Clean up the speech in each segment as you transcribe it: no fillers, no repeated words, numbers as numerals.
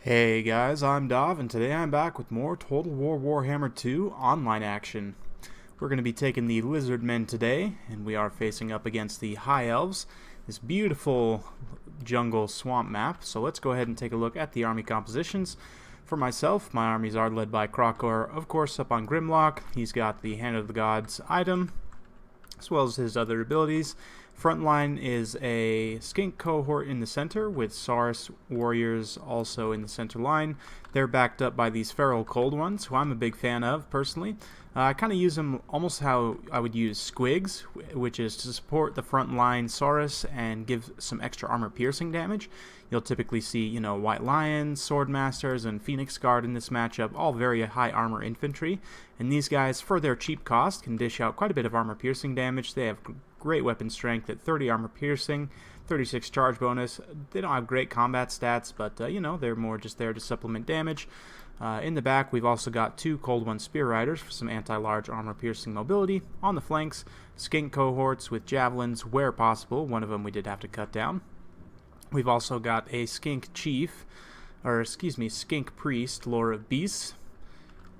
Hey guys, I'm Dov, and today I'm back with more Total War Warhammer 2 online action. We're going to be taking the Lizardmen today, and we are facing up against the High Elves, this beautiful jungle swamp map. So let's go ahead and take a look at the army compositions. For myself, my armies are led by Kroq-Gar, of course, up on Grimlock. He's got the Hand of the Gods item, as well as his other abilities. Front line is a skink cohort in the center, with Saurus warriors also in the center line. They're backed up by these feral cold ones, who I'm a big fan of personally. I kind of use them almost how I would use squigs, which is to support the front line Saurus and give some extra armor piercing damage. You'll typically see, White Lions, Swordmasters, and Phoenix Guard in this matchup, all very high armor infantry. And these guys, for their cheap cost, can dish out quite a bit of armor piercing damage. They have great weapon strength at 30 armor piercing, 36 charge bonus. They don't have great combat stats, but they're more just there to supplement damage. In the back, we've also got two Cold One Spear Riders for some anti-large armor piercing mobility. On the flanks, skink cohorts with javelins where possible. One of them we did have to cut down. We've also got a skink priest, Lore of Beasts.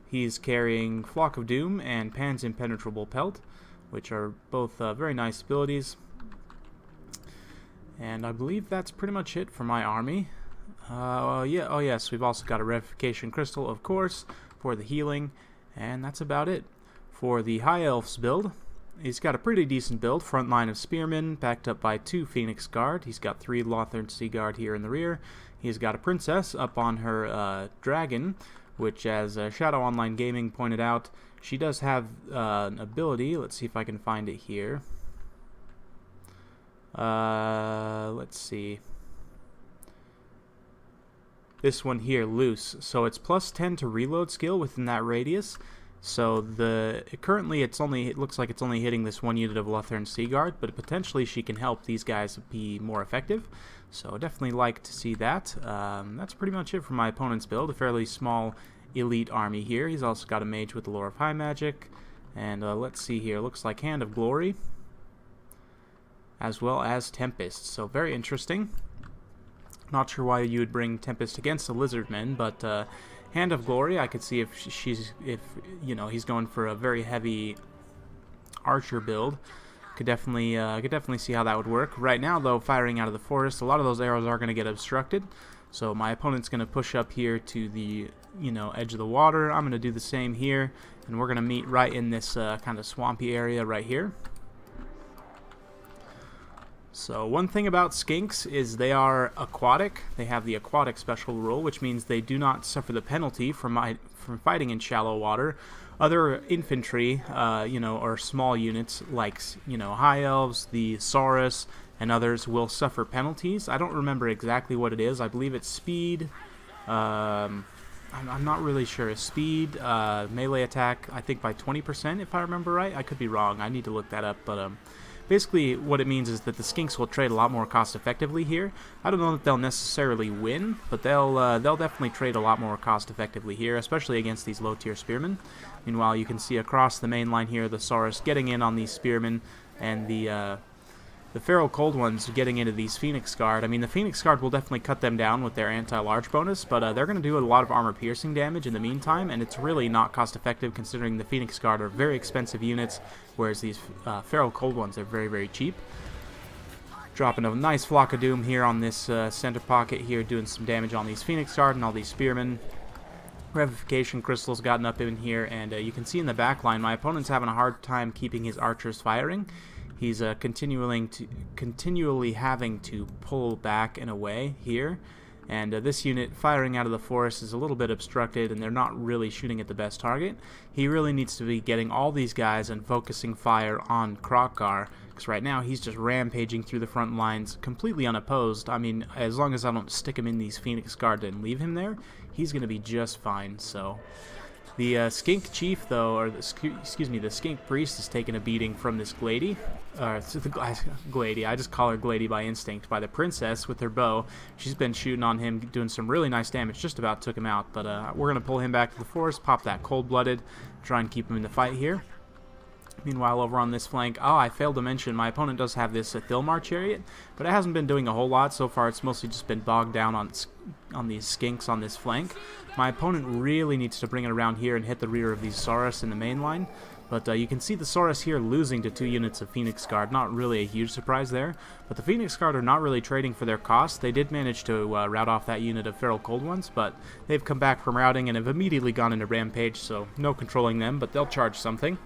He's carrying Flock of Doom and Pan's Impenetrable Pelt, which are both very nice abilities. And I believe that's pretty much it for my army. Yes, we've also got a Revivification Crystal, of course, for the healing, and that's about it. For the High Elves build, he's got a pretty decent build. Front line of Spearmen, backed up by two Phoenix Guard. He's got three Lothern Sea Guard here in the rear. He's got a Princess up on her Dragon, which, as Shadow Online Gaming pointed out, she does have an ability. Let's see if I can find it here. Let's see. This one here, Loose. So it's plus 10 to reload skill within that radius. So currently it looks like it's only hitting this one unit of Lothern Sea Guard, but potentially she can help these guys be more effective. So definitely like to see that. That's pretty much it for my opponent's build. A fairly small elite army here. He's also got a mage with the Lore of High Magic. And let's see here. Looks like Hand of Glory, as well as Tempest. So very interesting. Not sure why you would bring Tempest against the Lizardmen, but Hand of Glory, I could see if he's going for a very heavy archer build. Could definitely see how that would work. Right now, though, firing out of the forest, a lot of those arrows are going to get obstructed. So my opponent's going to push up here to the edge of the water. I'm going to do the same here, and we're going to meet right in this kind of swampy area right here. So one thing about skinks is they are aquatic. They have the aquatic special rule, which means they do not suffer the penalty from fighting in shallow water. Other infantry, or small units like High Elves, the Saurus, and others will suffer penalties. I don't remember exactly what it is. I believe it's speed. I'm not really sure. Speed, melee attack, I think by 20%, if I remember right. I could be wrong. I need to look that up, but basically, what it means is that the skinks will trade a lot more cost effectively here. I don't know that they'll necessarily win, but they'll definitely trade a lot more cost effectively here, especially against these low tier spearmen. Meanwhile, you can see across the main line here the Saurus getting in on these spearmen, and the feral cold ones getting into these Phoenix Guard. I mean, the Phoenix Guard will definitely cut them down with their anti-large bonus, but they're going to do a lot of armor piercing damage in the meantime, and it's really not cost effective considering the Phoenix Guard are very expensive units, whereas these feral cold ones are very, very cheap. Dropping a nice Flock of Doom here on this center pocket here, doing some damage on these Phoenix Guard and all these spearmen. Revivification Crystal's gotten up in here, and you can see in the back line my opponent's having a hard time keeping his archers firing. He's continually having to pull back and away here, and this unit firing out of the forest is a little bit obstructed, and they're not really shooting at the best target. He really needs to be getting all these guys and focusing fire on Kroq-Gar, because right now he's just rampaging through the front lines completely unopposed. I mean, as long as I don't stick him in these Phoenix Guard and leave him there, he's going to be just fine. So the skink chief, though, or the skink priest, is taking a beating from this Glady. Glady, I just call her Glady by instinct, by the princess with her bow. She's been shooting on him, doing some really nice damage, just about took him out, but we're going to pull him back to the forest, pop that cold-blooded, try and keep him in the fight here. Meanwhile, over on this flank, I failed to mention, my opponent does have this Thilmar chariot, but it hasn't been doing a whole lot. So far, it's mostly just been bogged down on these skinks on this flank. My opponent really needs to bring it around here and hit the rear of these Saurus in the main line. But you can see the Saurus here losing to 2 units of Phoenix Guard. Not really a huge surprise there. But the Phoenix Guard are not really trading for their cost. They did manage to rout off that unit of Feral Cold Ones, but they've come back from routing and have immediately gone into Rampage, so no controlling them, but they'll charge something.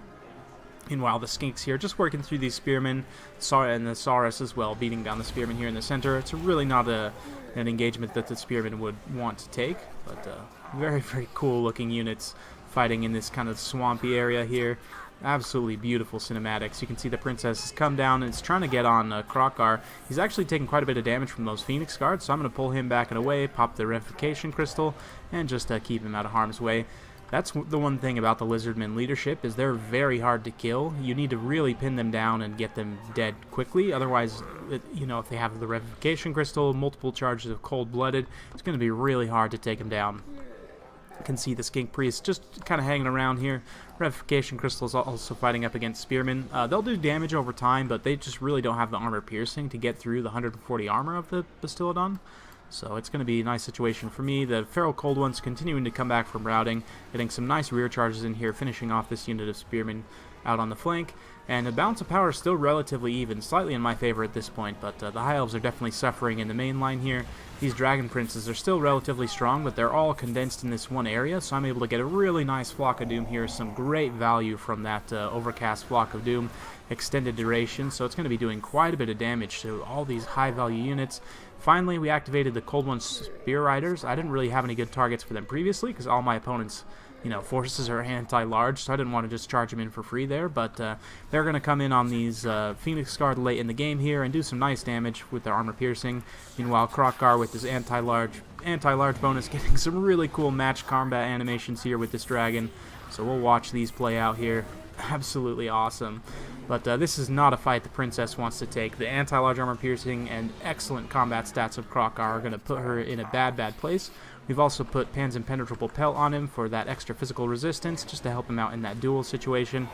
Meanwhile, the Skinks here just working through these Spearmen, and the Saurus as well, beating down the Spearmen here in the center. It's really not an engagement that the Spearmen would want to take, but very, very cool looking units fighting in this kind of swampy area here. Absolutely beautiful cinematics. You can see the Princess has come down and is trying to get on Kroq-Gar. He's actually taking quite a bit of damage from those Phoenix Guards, so I'm going to pull him back and away, pop the Revivification Crystal, and just keep him out of harm's way. That's the one thing about the Lizardmen leadership, is they're very hard to kill. You need to really pin them down and get them dead quickly. Otherwise, if they have the Revivification Crystal, multiple charges of Cold-Blooded, it's going to be really hard to take them down. You can see the Skink Priest just kind of hanging around here. Revivification Crystal is also fighting up against Spearmen. They'll do damage over time, but they just really don't have the armor piercing to get through the 140 armor of the Bastiladon. So it's going to be a nice situation for me. The Feral Cold Ones continuing to come back from routing, getting some nice rear charges in here, finishing off this unit of Spearmen out on the flank. And the balance of power is still relatively even, slightly in my favor at this point, but the High Elves are definitely suffering in the main line here. These Dragon Princes are still relatively strong, but they're all condensed in this one area, so I'm able to get a really nice Flock of Doom here, some great value from that Overcast Flock of Doom, extended duration, so it's going to be doing quite a bit of damage to all these high-value units. Finally, we activated the Cold One Spear Riders. I didn't really have any good targets for them previously, because all my opponents' forces are anti-large, so I didn't want to just charge them in for free there, but they're going to come in on these Phoenix Guard late in the game here and do some nice damage with their armor piercing. Meanwhile, Kroq-Gar with his anti-large bonus getting some really cool match combat animations here with this dragon, so we'll watch these play out here. Absolutely awesome. But this is not a fight the Princess wants to take. The anti-large armor piercing and excellent combat stats of Kroq-Gar are going to put her in a bad place. We've also put Pan's Impenetrable Pelt on him for that extra physical resistance, just to help him out in that duel situation.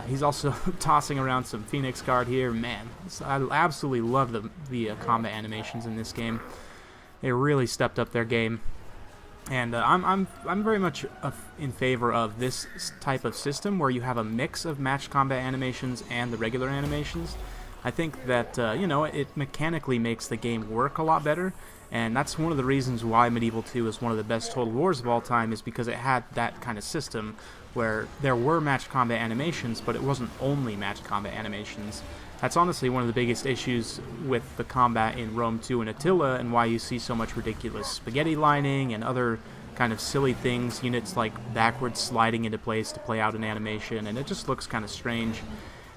He's also tossing around some Phoenix Guard here. Man, I absolutely love the combat animations in this game. They really stepped up their game. And I'm very much in favor of this type of system where you have a mix of match combat animations and the regular animations. I think that it mechanically makes the game work a lot better, and that's one of the reasons why Medieval 2 is one of the best Total Wars of all time, is because it had that kind of system where there were match combat animations, but it wasn't only match combat animations. That's honestly one of the biggest issues with the combat in Rome 2 and Attila, and why you see so much ridiculous spaghetti lining and other kind of silly things, units like backwards sliding into place to play out an animation, and it just looks kind of strange.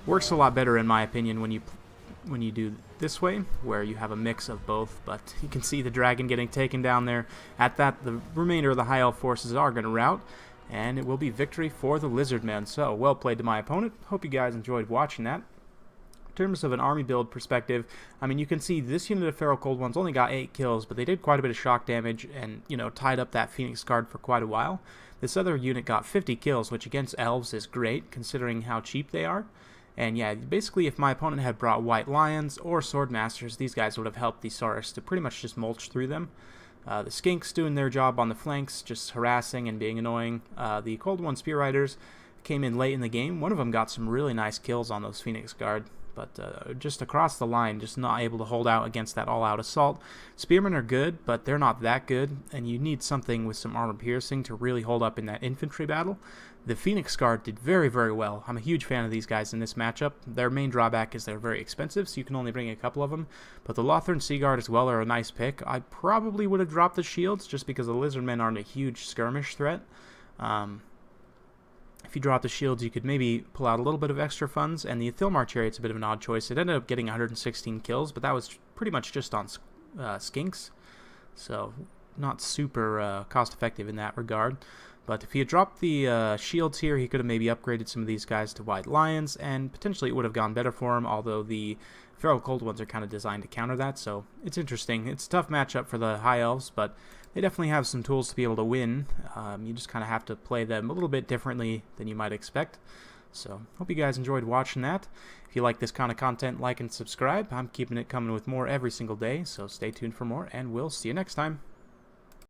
Works a lot better in my opinion when you do this way, where you have a mix of both. But you can see the dragon getting taken down there. At that, the remainder of the High Elf forces are going to rout, and it will be victory for the Lizardmen. So, well played to my opponent. Hope you guys enjoyed watching that. In terms of an army build perspective, I mean, you can see this unit of Feral Cold Ones only got 8 kills, but they did quite a bit of shock damage and, tied up that Phoenix Guard for quite a while. This other unit got 50 kills, which against elves is great, considering how cheap they are. And yeah, basically if my opponent had brought White Lions or Sword Masters, these guys would have helped the Saurus to pretty much just mulch through them. The Skinks doing their job on the flanks, just harassing and being annoying. The Cold One Spear Riders came in late in the game. One of them got some really nice kills on those Phoenix Guard, but just across the line, just not able to hold out against that all-out assault. Spearmen are good, but they're not that good, and you need something with some armor piercing to really hold up in that infantry battle. The Phoenix Guard did very, very well. I'm a huge fan of these guys in this matchup. Their main drawback is they're very expensive, so you can only bring a couple of them. But the Lothern Sea Guard as well are a nice pick. I probably would have dropped the shields just because the Lizardmen aren't a huge skirmish threat. If you drop the shields, you could maybe pull out a little bit of extra funds, and the Thilmar Chariot's a bit of an odd choice. It ended up getting 116 kills, but that was pretty much just on Skinks, so not super cost-effective in that regard. But if he had dropped the shields here, he could have maybe upgraded some of these guys to White Lions, and potentially it would have gone better for him, although the Feral Cold Ones are kind of designed to counter that, so it's interesting. It's a tough matchup for the High Elves, but they definitely have some tools to be able to win. You just kind of have to play them a little bit differently than you might expect. So, hope you guys enjoyed watching that. If you like this kind of content, like and subscribe. I'm keeping it coming with more every single day, so stay tuned for more, and we'll see you next time.